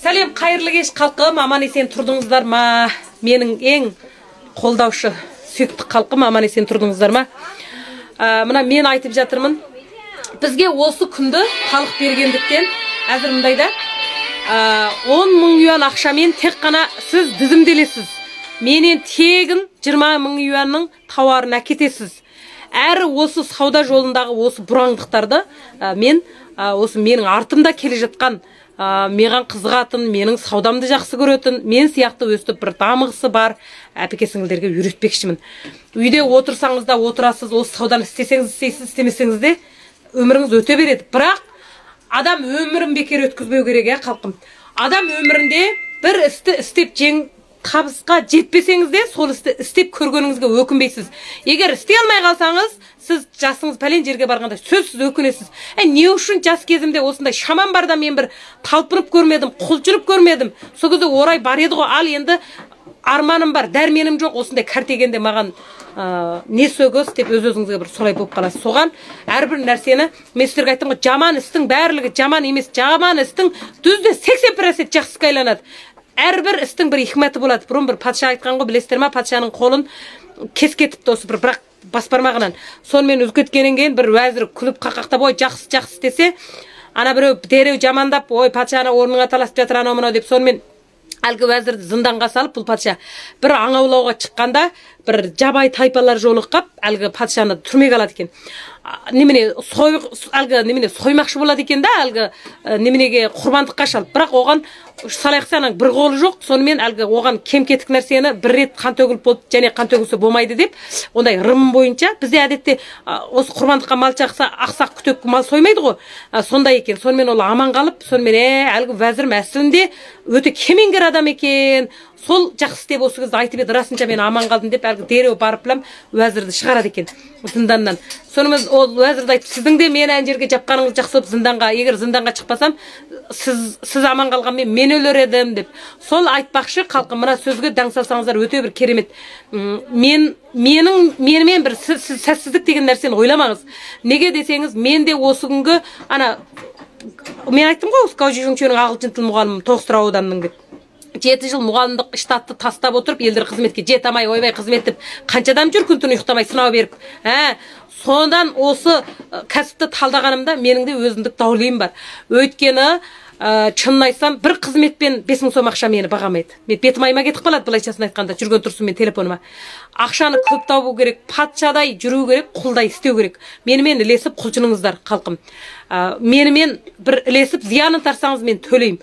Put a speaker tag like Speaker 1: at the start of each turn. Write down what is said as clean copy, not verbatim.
Speaker 1: Сәлем, қайырлы кеш халқым, аман есен тұрдыңыздар ма? Менің ең қолдаушы, сүйікті халқым, аман есен тұрдыңыздар ма? Мына мен айтып жатырмын. Бізге осы күнді халық бергендіктен әзір мұндайда 10 мың юан ақшамен тек қана сіз дізімделесіз. Менен тегін 20 мың юанның тауарын әкетесіз. Әрі осы сауда жолындағы осы бұраңдықтарды мен осы менің артымда келе жатқан маған қызығатын, менің саудамды жақсы көретін, мен сияқты өстіп бір дамығысы бар әпке-сіңілдерге үйретпекшімін. Үйде отырсаңыз да отырасыз, осы сауданы істесеңіз істейсіз, істемесеңіз де өміріңіз өте береді. Бірақ адам өмірін бекер өткізбеу керек, халқым. Адам өмірінде бір істі істеп табысқа жетпесеңіз де сол істі істеп көргеніңізге өкінбейсіз. Егер істей алмай қалсаңыз, сіз жасыңыз пәлен жерге барғанда сөзсіз өкінесіз. Не үшін жас кезімде осындай шамам барда мен бір талпынып көрмедім, құлшынып көрмедім. Сол кезде орай бар еді ғой, ал енді арманым бар, дәрменім жоқ, осындай кәртегенде маған не сөгіс деп өз-өзіңізге бір солай болып қаласыз. Соған әрбір нәрсені мен сіздерге айттым ғой, жаман істің барлығы жаман емес, жаман істің дүзде 80% жақсыға айланады. Әрбір істің бір хикмәті болады. Бұрын бір патша айтқан ғой, білесіздер ме? Патшаның қолын кес кетіпті осы бір бірақ бас бармағынан. Сонымен үзгеткеннен кейін бір уәзір күліп қақақтап, ой, жақсы десе, ана біреу дереу жамандап, ой, патшаны орныңа таласып жатыр анау мынау деп, сонымен әлгі уәзірді зынданға салып, бұл патша бір аң аулауға шыққанда бір жабай тайпалар жолыққап, әлгі патшаны түрмеге алады екен. Соймақшы болады екен да, әлгі неменеге құрбандыққа шалып. Бірақ оған салайықсаның бір қолы жоқ, сонымен әлгі оған кем-кетік нәрсені бір рет қан төгіліп болды, және қан төгілсе болмайды деп, ондай рым бойынша бізде әдетте осы құрбандыққа мал жақса ақсақ күтек мал соймайды ғой. Сондай екен. Сонымен ол аман қалып, сонымен әлгі уәзір мәсілінде өте кемеңгер адам екен. Сол жақсы деп осы кезде айтып еді, расынша мен аман қалдым деп, әлгі дереу барып уәзірді шығарады екен зынданнан. Сонымен ол уәзірді айтып, сіздің де мені ана жерге жапқаныңыз жақсы болып зынданға, егер зынданға шықпасам, сіз аман қалғанмен мен өлер едім деп. Сол айтпақшы, халқым, мына сөзге даң салсаңыздар өте бір керемет. Менімен бір сәтсіздік деген нәрсені ойламаңыз. Неге десеңіз, мен де осы күнгі мен айттым ғой, осы Каужи-Жунчжоуның ағылшын тіл мұғалімі Тоғыстырау ауданының деп. 7 жыл мұғалімдік штатты тастап отырып, елдер қызметке жетамай, ойбай қызмет деп, қанша адам жүр күн-түн ұйықтамай сынау беріп. Сондан осы кәсіпті талдағанымда менің де өзіндік даулейім бар. Өйткені шынын айтсам, бір қызметпен 5000 сом ақша мені бағамайды. Мен бетім айма кетіп қалады, былайшасын айтқанда, жүрген тұрсын мен телефоныма. Ақшаны көп табу керек, патшадай жүру керек, құлдай істеу керек. Менімен ілесіп құлшыныңыздар, халқым. Менімен бір ілесіп зиянын тарсаңыз мен төлеймін.